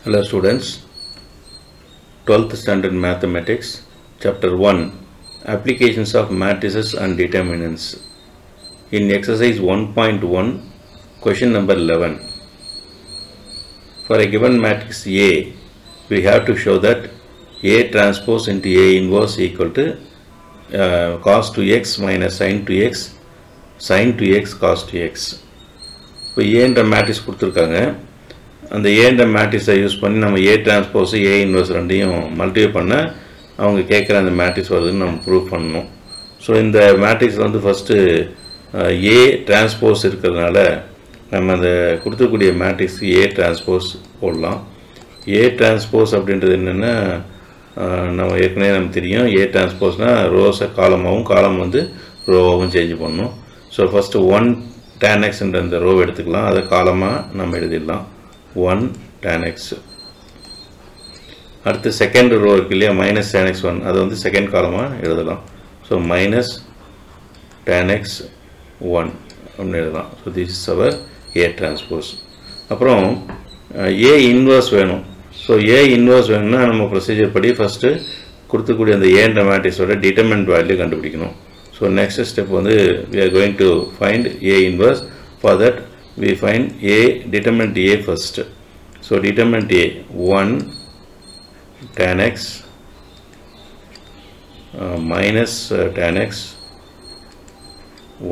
Hello students, 12th standard mathematics, chapter 1, applications of matrices and determinants. In exercise 1.1, question number 11. For a given matrix A, we have to show that A transpose into A inverse equal to cos 2x minus sin 2x, sin 2x cos 2x. இப்போ A என்ற matrix கொடுத்துருக்காங்க. அந்த A என்ற மேட்ரிக்ஸை use பண்ணி நம்ம A transpose A inverse ரெண்டையும் multiply பண்ண அவங்க கேட்குற அந்த மேட்ரிக்ஸ் வருதுன்னு நம்ம ப்ரூவ் பண்ணணும். ஸோ இந்த மேட்ரிக்ஸில் வந்து ஃபஸ்ட்டு A டிரான்ஸ்போஸ் இருக்கிறதுனால நம்ம அந்த கொடுத்துக்கூடிய மேட்ரிக்ஸ் A டிரான்ஸ்போஸ் போடலாம். A டிரான்ஸ்போஸ் அப்படின்றது என்னென்னா நம்ம ஏற்கனவே நமக்கு தெரியும். A டிரான்ஸ்போஸ்னால் ரோஸை காலமாகவும் காலம் வந்து ரோவாகவும் சேஞ்ச் பண்ணணும். ஸோ ஃபஸ்ட்டு 1 tan x என்ற அந்த ரோவை எடுத்துக்கலாம். அதை காலமாக நம்ம எழுதிடலாம் 1 tan x. அடுத்து செகண்ட் ரோ இருக்கு இல்லையா, மைனஸ் tan x 1, அதை வந்து செகண்ட் காலமாக எழுதலாம். ஸோ மைனஸ் tan x 1 அப்படின்னு எழுதலாம். So this is our A transpose. அப்புறம் A இன்வர்ஸ் வேணும். ஸோ A இன்வர்ஸ் வேணும்னா நம்ம ப்ரொசீஜர் படி ஃபஸ்ட்டு கொடுத்துக்கூடிய அந்த A என்ற மேட்ரிக்ஸோட டிட்டர்மினன்ட் வேல்யூ கண்டுபிடிக்கணும். So next step வந்து we are going to find A inverse. For that we find A determinant A first. So determinant A 1 tan x minus tan x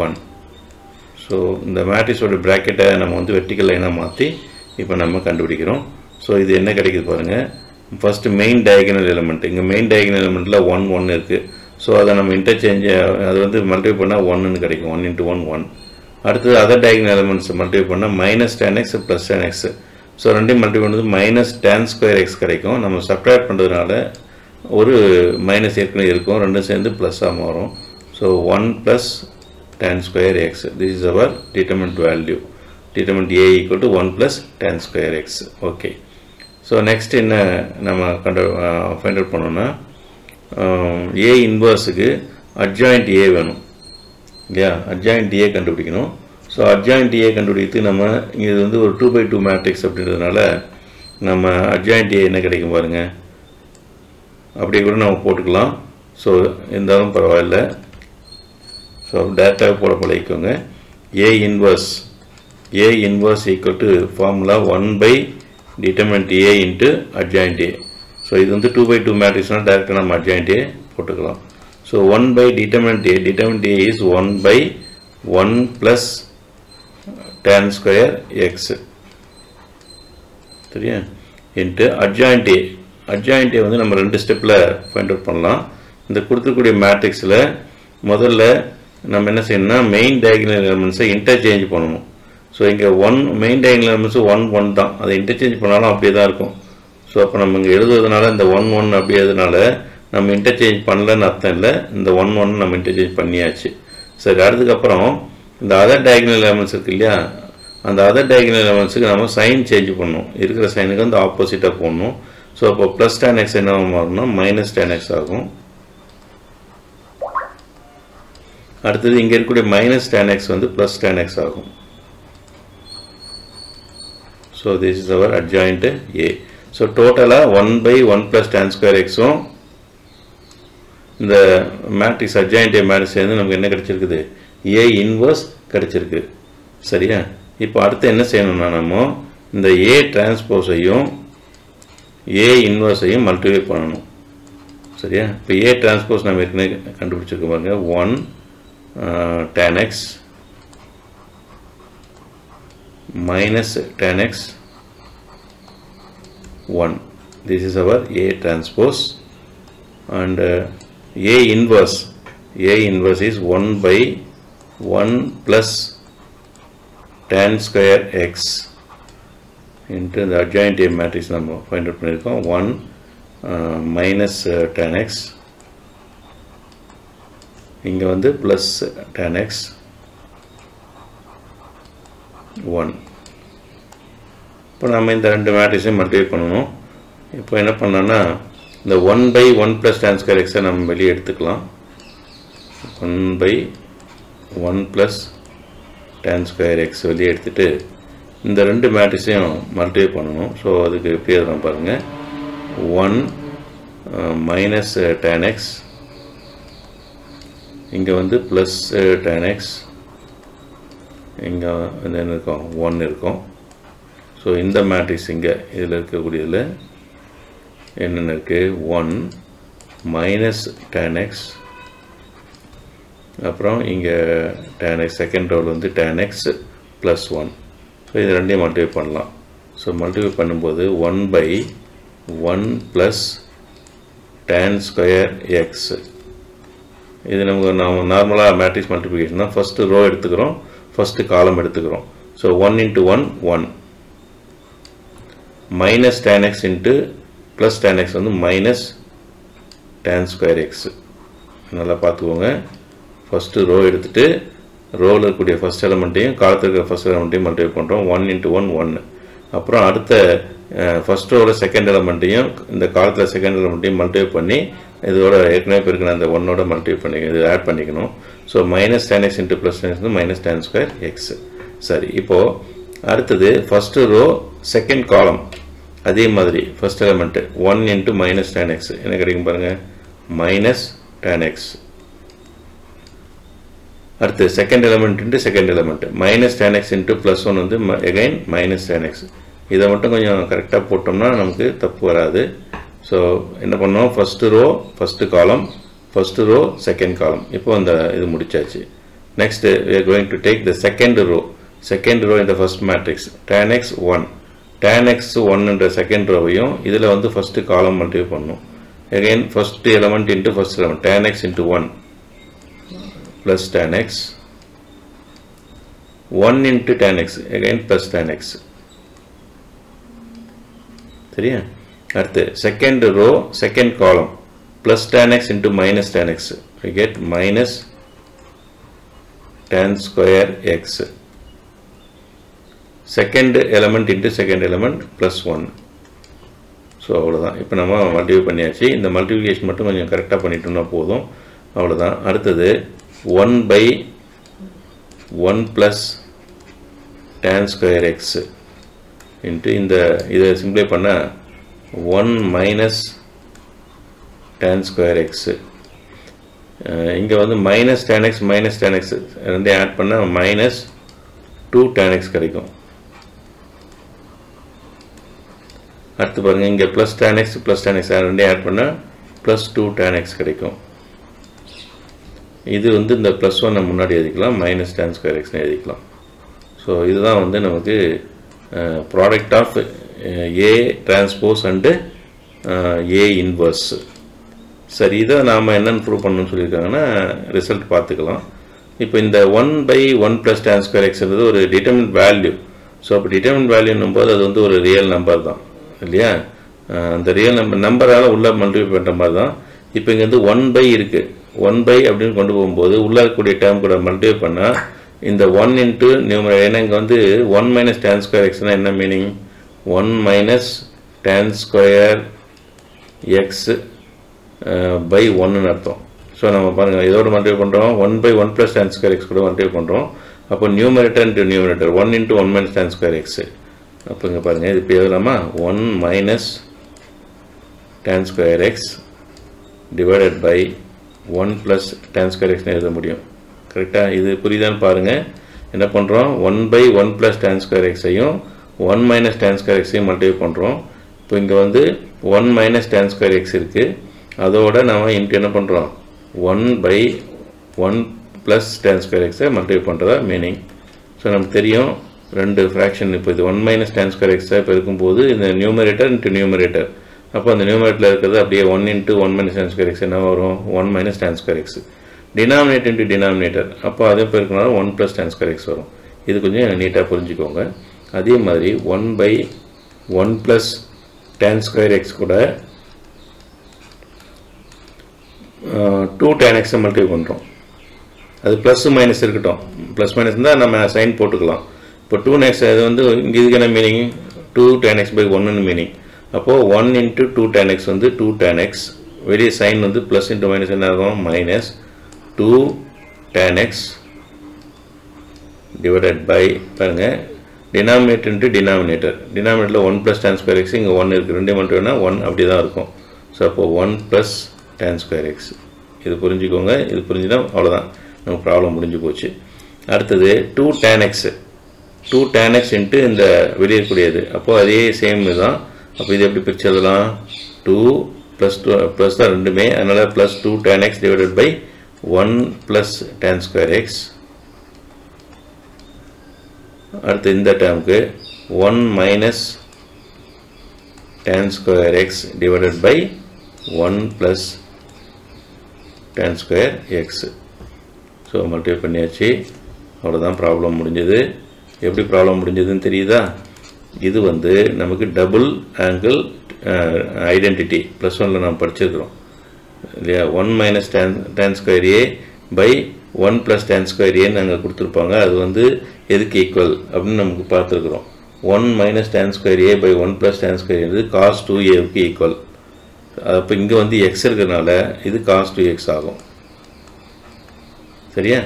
1. So இந்த மேட்ரிக்ஸோட பிராக்கெட்டை நம்ம வந்து vertical லைனாக மாற்றி இப்போ நம்ம கண்டுபிடிக்கிறோம். ஸோ இது என்ன கிடைக்குது பாருங்கள். ஃபஸ்ட்டு மெயின் டயகனல் எலிமெண்ட், இங்கே மெயின் டயகனல் எலிமெண்ட்டில் 1 1 இருக்குது. ஸோ அதை நம்ம இன்டர்சேஞ்ச் அது வந்து மல்டிப்ளை பண்ணால் 1ன்னு கிடைக்கும். 1 into 1 1. அடுத்தது அதர் டயகனல் எலிமெண்ட்ஸ் மல்டிப்ளை பண்ணால் minus tan x plus tan x. So ரெண்டையும் மல்டிப்ளை பண்ணுறது மைனஸ் tan ஸ்கொயர் எக்ஸ் கிடைக்கும். நம்ம சப்ட்ராக்ட் பண்ணுறதுனால ஒரு மைனஸ் ஏற்கனவே இருக்கும், ரெண்டும் சேர்ந்து ப்ளஸ்ஸாக மாறும். So 1 plus tan square x. This is our determinant value. Determinant A equal to 1 plus tan square x. Okay. So next என்ன நம்ம ஃபைண்ட் அவுட் பண்ணோன்னா A இன்வர்ஸுக்கு அட்ஜாயிண்ட் A வேணும் இல்லையா, அட்ஜாயிண்ட் A கண்டுபிடிக்கணும். ஸோ அட்ஜாயிண்ட் A கண்டுபிடித்து நம்ம இது வந்து ஒரு 2/2 மேட்ரிக்ஸ் அப்படின்றதுனால நம்ம அட்ஜாயிண்ட் A என்ன கிடைக்கும் பாருங்கள். அப்படி கூட நம்ம போட்டுக்கலாம். ஸோ இருந்தாலும் பரவாயில்ல. ஸோ டேரெக்டாக போட பழகிக்கோங்க. A inverse equal to formula 1 determinant A into adjoint A. So இது வந்து 2/2 மேட்ரிக்ஸ்னால் டேரெக்டாக நம்ம அட்ஜாயிண்ட் A போட்டுக்கலாம். So 1 determinant A is 1 plus tan square x சரியா into adjoint A. Adjoint A வந்து நம்ம 2 ஸ்டெப்பில் ஃபைண்ட் அவுட் பண்ணலாம். இந்த கொடுத்துக்கூடிய மேட்ரிக்ஸில் முதல்ல நம்ம என்ன செய்யணும்னா மெயின் டயகனல் எலிமெண்ட்ஸை இன்டர்சேஞ்ச் பண்ணணும். ஸோ இங்கே 1 மெயின் டயகனல் எலிமெண்ட்ஸு 1 தான். அதை இன்டர்சேஞ்ச் பண்ணாலும் அப்படியே தான் இருக்கும். ஸோ அப்போ நம்ம இங்கே எழுதுறதுனால இந்த 1 1 அப்படி எழுதுனால நம்ம இன்டர்சேஞ்ச் பண்ணலன்னு அர்த்தம் இல்லை. இந்த 1 1 நம்ம இன்டர்சேஞ்ச் பண்ணியாச்சு. சரி, அதுக்கப்புறம் இந்த அதர் டயகனல் எலிமெண்ட்ஸ் இருக்கு இல்லையா, அந்த அதர் டயகனல் எலிமெண்ட்ஸுக்கு நம்ம சைன் சேஞ்ச் பண்ணணும். இருக்கிற சைனுக்கு வந்து ஆப்போசிட்டாக போடணும். ஸோ அப்போ ப்ளஸ் tan x என்ன மாறணும், மைனஸ் tan x ஆகும். அடுத்தது இங்கே இருக்கக்கூடிய மைனஸ் tan x வந்து ப்ளஸ் tan x ஆகும். So this is our adjoint A. ஸோ டோட்டலாக 1/1 ப்ளஸ் tan ஸ்கொயர் எக்ஸும் இந்த மேட்ரிக்ஸ் அட்ஜாயிண்ட் A மேட்ரிக்ஸ் சேர்ந்து நமக்கு என்ன கிடைச்சிருக்குது, A இன்வர்ஸ் கிடைச்சிருக்கு. சரியா, இப்போ அடுத்து என்ன செய்யணும்னா நம்ம இந்த A டிரான்ஸ்போஸையும் A இன்வர்ஸையும் மல்டிப்ளை பண்ணணும். சரியா, இப்போ A டிரான்ஸ்போஸ் நம்ம ஏற்கனவே கண்டுபிடிச்சிருக்க பாருங்க. 1 tan x minus tan x 1. This is our A transpose. And A inverse is 1/1 plus tan square x into the adjoint A matrix நம்ம find out பண்ணிருக்கோம். 1 minus tan x, இங்க வந்து plus tan x 1. இப்போ நம்ம இந்த 2 மேட்ரிக்ஸையும் multiply பண்ணணும். இப்போ என்ன பண்ணோன்னா இந்த 1/1 ப்ளஸ் tan ஸ்கொயர் எக்ஸை நம்ம வெளியே எடுத்துக்கலாம். 1/1 ப்ளஸ் tan ஸ்கொயர் எக்ஸ் வெளியே எடுத்துட்டு இந்த ரெண்டு மேட்ரிக்ஸையும் மல்டிப்ளை பண்ணணும். ஸோ அதுக்கு எப்படி எழுதலாம் பாருங்கள். 1 minus tan x, இங்கே வந்து ப்ளஸ் tan x, இங்கே என்ன இருக்கும் 1 இருக்கும். ஸோ இந்த மேட்ரிக்ஸ் இங்கே இதில் இருக்கக்கூடியதில் என்னென்ன இருக்குது, 1 minus tan x, அப்புறம் இங்கே tan x செகண்ட் ரோல் வந்து tan x ப்ளஸ் 1. ஸோ இது ரெண்டையும் மல்டிப்ளை பண்ணலாம். ஸோ மல்டிப்ளை பண்ணும்போது 1/1 ப்ளஸ் tan ஸ்கொயர் எக்ஸ். இது நமக்கு நார்மலாக மேட்ரிக்ஸ் மல்டிப்ளிகேஷன் தான். ஃபஸ்ட்டு ரோ எடுத்துக்கிறோம், ஃபஸ்ட்டு காலம் எடுத்துக்கிறோம். So 1 × 1 1 minus tan x into plus tan x வந்து மைனஸ் tan ஸ்கொயர் எக்ஸ். நல்லா பார்த்துக்கோங்க. ஃபஸ்ட்டு ரோ எடுத்துகிட்டு ரோவில் இருக்கக்கூடிய ஃபஸ்ட் எலமெண்ட்டையும் காலத்தில் இருக்கிற ஃபஸ்ட் எலமெண்ட்டையும் மல்டிப்ளை பண்ணுறோம். 1 × 1 1. அப்புறம் அடுத்த ஃபஸ்ட் ரோவில் செகண்ட் எலமெண்ட்டையும் இந்த காலத்தில் செகண்ட் எலமெண்ட்டையும் மல்டிப்ளை பண்ணி இதோட ஏற்கனவே பெருக்கின அந்த 1ஓட மல்டிப்ளை பண்ணி இது ஆட் பண்ணிக்கணும். So minus tan x into plus tan x வந்து மைனஸ் tan ஸ்கொயர் எக்ஸ். சரி, இப்போது அடுத்தது ஃபஸ்ட்டு ரோ செகண்ட் காலம் அதே மாதிரி first element 1 × minus tan x என்ன கிடைக்கும் பாருங்கள், மைனஸ் tan x. அடுத்து second element into second element minus tan x into plus 1 வந்து எகைன் மைனஸ் tan x. இதை மட்டும் கொஞ்சம் கரெக்டாக போட்டோம்னா நமக்கு தப்பு வராது. ஸோ என்ன பண்ணோம், first row first column, first row second column. இப்போ அந்த இது முடிச்சாச்சு. Next we are going to take the second row in the first matrix. tan x 1 tan x 1 second ரோவையும் இதில் வந்து ஃபஸ்ட்டு காலம் மல்டிப்ளை பண்ணணும். again first element into first element tan x into 1 plus tan x 1 × tan x again plus tan x. சரியா? அடுத்து second row second column plus tan x into minus tan x we get minus tan square x. Second element into second element plus 1. So அவ்வளோதான். இப்போ நம்ம multiply பண்ணியாச்சு. இந்த multiplication மட்டும் கொஞ்சம் கரெக்டாக பண்ணிட்டோம்னா போதும். அவ்வளோதான். அடுத்தது 1/1 plus tan square X into இந்த இதை சிம்ப்ளை பண்ண 1 மைனஸ் tan ஸ்கொயர் எக்ஸு. இங்கே வந்து minus tan x minus tan x ரெண்டையும் ஆட் பண்ணால் மைனஸ் 2 tan x கிடைக்கும். அடுத்து பாருங்கள், இங்கே plus tan x plus tan x ரெண்டையும் ஆட் பண்ணால் ப்ளஸ் 2 tan x கிடைக்கும். இது வந்து இந்த ப்ளஸ் 1 முன்னாடி எழுதிக்கலாம், மைனஸ் tan ஸ்கொயர் எக்ஸ்னு எழுதிக்கலாம். ஸோ இதுதான் வந்து நமக்கு product of A transpose and A inverse. சரி, இதை நாம் என்னென்னு ப்ரூவ் பண்ணணும்னு சொல்லியிருக்காங்கன்னா ரிசல்ட் பார்த்துக்கலாம். இப்போ இந்த 1/1 ப்ளஸ் tan ஸ்கொயர் எக்ஸ்ன்றது ஒரு டிட்டர்மினன்ட் வேல்யூ. ஸோ அப்போ டிட்டர்மினன்ட் வேல்யூன்னும் போது அது வந்து ஒரு ரியல் நம்பர் தான் இல்லையா? அந்த ரியல் நம்பரால் உள்ள மல்டிப்ளை பண்ணுற மாதிரி தான். இப்போ இங்கே வந்து 1/, இருக்குது 1/ அப்படின்னு கொண்டு போகும்போது உள்ளே இருக்கக்கூடிய டேர்ம் கூட மல்டிப்ளை பண்ணால் இந்த 1 இன்ட்டு நியூமரேட்டர், ஏன்னா இங்கே வந்து 1 மைனஸ் tan ஸ்கொயர் எக்ஸ்னால் என்ன meaning, 1 minus tan square x by 1ன்னு அர்த்தம். ஸோ நம்ம பாருங்கள் இதோட மல்டிப்ளை பண்ணுறோம், 1/1 ப்ளஸ் tan ஸ்கொயர் எக்ஸ் கூட மல்டிப்ளை பண்ணுறோம். அப்போ numerator into numerator 1 × 1 minus tan square x. அப்போ இங்கே பாருங்கள் இது இப்போ எழுதலாமா, 1 minus tan square x divided by 1 plus tan square எக்ஸ்னு எழுத முடியும். கரெக்டாக? இது புரியுதான்னு பாருங்கள். என்ன பண்ணுறோம், 1/1 ப்ளஸ் tan ஸ்கொயர் எக்ஸையும் 1 மைனஸ் tan ஸ்கொயர் எக்ஸையும் மல்டிப்ளை பண்ணுறோம். இப்போ இங்கே வந்து 1 மைனஸ் tan ஸ்கொயர் எக்ஸ் இருக்குது, அதோட நம்ம இன்ட்டு என்ன பண்ணுறோம், 1/1 ப்ளஸ் tan ஸ்கொயர் எக்ஸை மல்டிப்ளை பண்ணுறதா மீனிங். ஸோ நமக்கு தெரியும் ரெண்டு ஃப்ராக்ஷன். இப்போ இது 1 மைனஸ் tan ஸ்கொயர் எக்ஸை இப்போ இருக்கும்போது இந்த நியூமரேட்டர் இன்ட்டு நியூமரேட்டர், அப்போ அந்த நியூமரேட்டரில் இருக்கிறது அப்படியே 1 × 1 மைனஸ் tan ஸ்கொயர் எக்ஸ் என்ன வரும், 1 minus tan square X. Denominator into denominator, அப்போ அதே பேருக்குனால 1 ப்ளஸ் tan ஸ்கொயர் எக்ஸ் வரும். இது கொஞ்சம் நீட்டாக புரிஞ்சுக்கோங்க. அதே மாதிரி 1/1 ப்ளஸ் tan ஸ்கொயர் எக்ஸ் கூட 2 tan x மல்டிப்ளை பண்ணுறோம். அது ப்ளஸ் மைனஸ் இருக்கட்டும், ப்ளஸ் மைனஸ் இருந்தால் நம்ம சைன் போட்டுக்கலாம். இப்போ 2x அது வந்து இங்கே இதுக்கு என்ன மீனிங், 2 tan x by 1ன்னு மீனிங். அப்போது 1 × 2 tan x வந்து 2 tan x, வெளியே சைன் வந்து ப்ளஸ் இன்ட்டு மைனஸ் என்ன ஆகும், minus 2 tan x divided by, பாருங்கள் denominator into denominator. Denominator 1 plus tan square x இங்க 1 இருக்கு. ரெண்டே மட்டும் வேணா 1 அப்படி தான் இருக்கும். ஸோ அப்போ 1 plus tan square x. இது புரிஞ்சுக்கோங்க. இது புரிஞ்சுனா அவ்வளோதான், நம்ம ப்ராப்ளம் முடிஞ்சு போச்சு. அடுத்தது 2 tan x. 2 tan x into இந்த வெளியே இருக்கக்கூடியது. அப்போ அதே சேம் தான். அப்போ இது எப்படி பிரிச்சு எழுதலாம்? 2 plus 2 plus தான் ரெண்டுமே. அதனால plus 2 tan x divided by 1 plus tan square x. அடுத்து இந்த டேர்முக்கு 1 minus tan square x divided by 1 plus tan square x. So multiply பண்ணியாச்சு. அவ்வளோதான், ப்ராப்ளம் முடிஞ்சது. எப்படி ப்ராப்ளம் முடிஞ்சதுன்னு தெரியுதா? இது வந்து நமக்கு டபுள் ஆங்கிள் ஐடென்டிட்டி ப்ளஸ் ஒன்ல நம்ம படிச்சிருக்கிறோம் இல்லையா? 1 minus tan square a by 1 plus tan square a நாங்கள் கொடுத்துருப்பாங்க. அது வந்து எதுக்கு ஈக்குவல் அப்படின்னு நமக்கு பார்த்துருக்குறோம். 1 minus tan square a by 1 plus tan square a cos 2aவுக்கு ஈக்குவல். அப்போ இங்கே வந்து எக்ஸ் இருக்கிறதுனால இது cos 2x ஆகும். சரியா?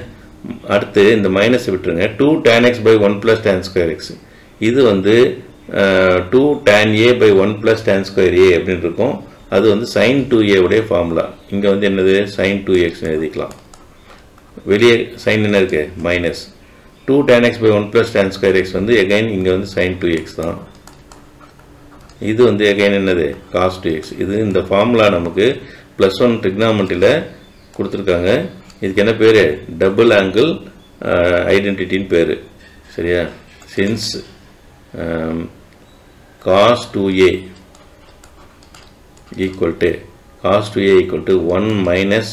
அடுத்து இந்த மைனஸ் விட்டுருங்க. 2 tan x by 1 plus tan square x. இது வந்து 2 tan a by 1 plus tan square a அப்படின்னு இருக்கும். அது வந்து sin 2a உடைய ஃபார்முலா. இங்கே வந்து என்னது? sin 2x எழுதிக்கலாம். வெளியே sin என்ன இருக்கு? Minus 2 tan x by 1 plus tan square x வந்து எகைன் இங்கே வந்து sin 2x தான். இது வந்து எகைன் என்னது? cos 2x. இது இந்த ஃபார்முலா நமக்கு +1 ட்ரிக்னாமெட்ரியில் கொடுத்துருக்காங்க. இதுக்கு என்ன பேர்? டபுள் ஆங்கிள் ஐடென்டிட்டின்னு பேர். சரியா? Since cos 2a equal to 1 minus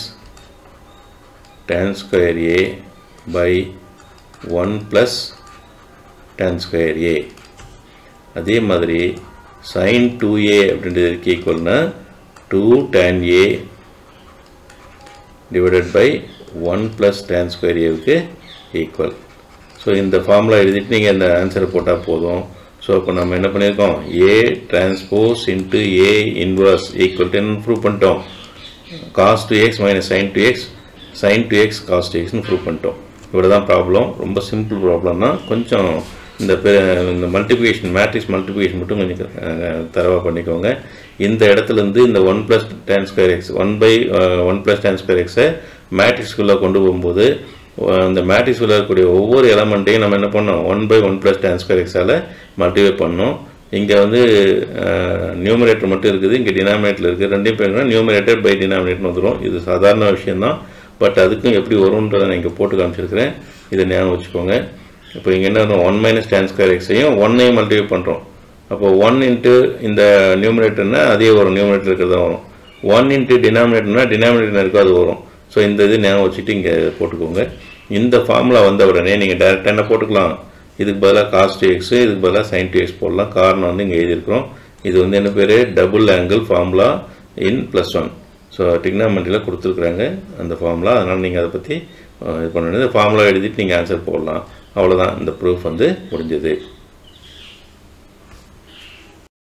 tan square a by 1 plus tan square a. அதே மாதிரி sin 2a அப்படின்றதுக்கு ஈக்குவல்னா 2 tan a divided by 1 plus tan square a equal. So இந்த ஃபார்முலா எழுதிட்டு நீங்கள் இந்த ஆன்சரை போட்டால் போதும். ஸோ இப்போ நம்ம என்ன பண்ணியிருக்கோம்? a transpose into a inverse equal to prove பண்ணிட்டோம். cos 2x minus sin 2x sin 2x cos 2xன்னு ப்ரூவ் பண்ணிட்டோம். இவ்வளோ தான் ப்ராப்ளம். ரொம்ப சிம்பிள் ப்ராப்ளம்னா கொஞ்சம் இந்த மல்டிப்ளிகேஷன் மேட்ரிக்ஸ் மல்டிப்ளிகேஷன் மட்டும் கொஞ்சம் தரவாக பண்ணிக்கோங்க. இந்த இடத்துலேருந்து இந்த 1 plus tan square x 1 by 1 plus tan square xை மேட்ரிக்ஸ்குள்ளே கொண்டு போகும்போது அந்த மேட்ரிக்ஸ்குள்ளே இருக்கக்கூடிய ஒவ்வொரு எலமெண்ட்டையும் நம்ம என்ன பண்ணோம்? 1 by 1 plus tan square xால் multiply பண்ணோம். இங்கே வந்து நியூமரேட்டர் மட்டும் இருக்குது, இங்கே டினாமினேட்டர் இருக்குது. ரெண்டையும் பேருனா நியூமரேட்டர் பை டினாமினேட்டர் வந்துடும். இது சாதாரண விஷயம்தான். பட் அதுக்கும் எப்படி வரும்ன்றதை நான் இங்கே போட்டு காமிச்சிருக்கிறேன். இதை ஞாபகம் வச்சுக்கோங்க. இப்போ இங்கே என்ன வரும்? 1 minus tan square xையும் 1ஐயும் மல்டிப்ளை பண்ணுறோம். அப்போ 1 இன்ட்டு இந்த நியூமரேட்டர்னா அதே வரும், நியூமரேட்டர் இருக்கிறதா வரும். 1 இன்ட்டு டினாமினேட்டர்னா டினாமினேட்டர் இருக்கோ அது வரும். ஸோ இந்த இது ஞாபகம் வச்சுட்டு இங்கே போட்டுக்கோங்க. இந்த ஃபார்முலா வந்த உடனே நீங்கள் டேரெக்டாக என்ன போட்டுக்கலாம்? இதுக்கு பதிலாக cos 2x, இதுக்கு பதிலாக sin 2x போடலாம். காரணம் வந்து இங்கே எழுதியிருக்கிறோம். இது வந்து என்ன பேர்? Double angle formula in +1. So டிக்னாமெண்ட்ரியில் கொடுத்துருக்குறாங்க அந்த ஃபார்முலா. அதனால் நீங்கள் அதை பற்றி இது பண்ண வேண்டியது. ஃபார்முலா எழுதிட்டு நீங்கள் ஆன்சர் போடலாம். அவ்வளோதான், இந்த ப்ரூஃப் வந்து முடிஞ்சது.